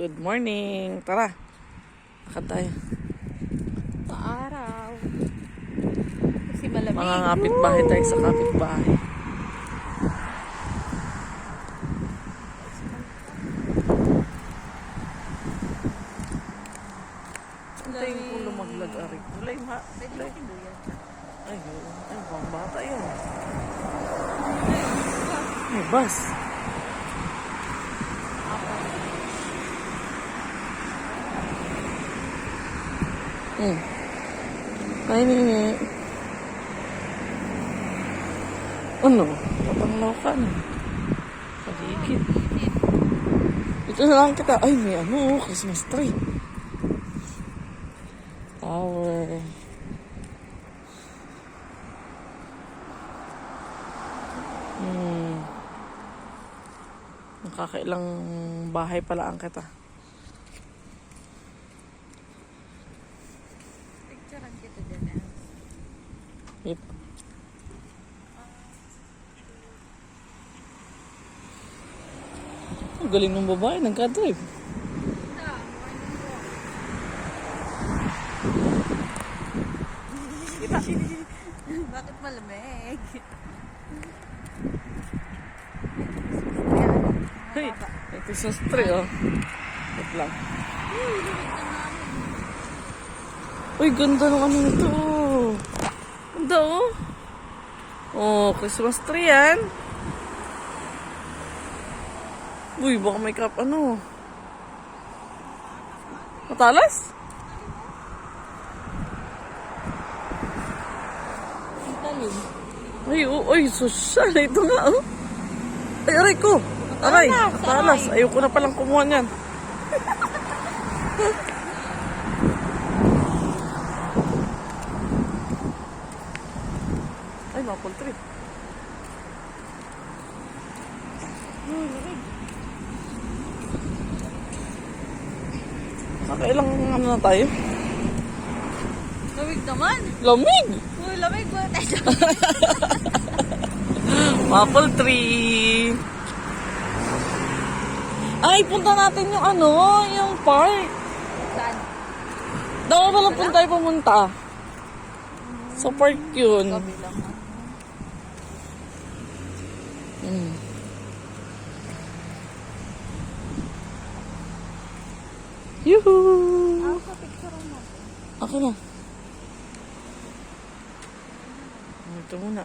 Good morning. Tara. Lakad tayo. Paaraw. Kasi malamig. Mga kapitbahay tayo sa kapitbahay. Antayin ko lumaglag arik. Ulay ma. Pwede Ulay. ko kinuyan. Ayun. Ay, bang bata yun. Ay, bus. Ay, nini. Ano? Patanglaw ka na. Paligid. Ito na lang kita. Ay, may ano, Christmas tree. Tower. Nakakailang bahay pala ang kita. Picturean kita din eh. Yep. Ang galing ng babae, nagka-drive. Bakit malamig? Hey, may Christmas tree, oh. Wait lang. Uy, ganda ng ano nito. Ganda, oh. Oh, Christmas tree yan. Uy, baka may crap, ano. Matalas? Ay, oh, ay, social. Ito nga, oh. Ay, aray ko. Aray, matalas. Ayoko na palang kumuha niyan. Ay, maple tree. Nakailang ano na tayo? Lamig naman. Lamig! Uy, lamig ba tayo? Maple tree. Ay, punta natin yung ano, yung park. Saan? Daw pala punta tayo pumunta. Sa park yun. Kabilang. Yuhuu! Ako sa picturean natin. Ako na. Ito muna.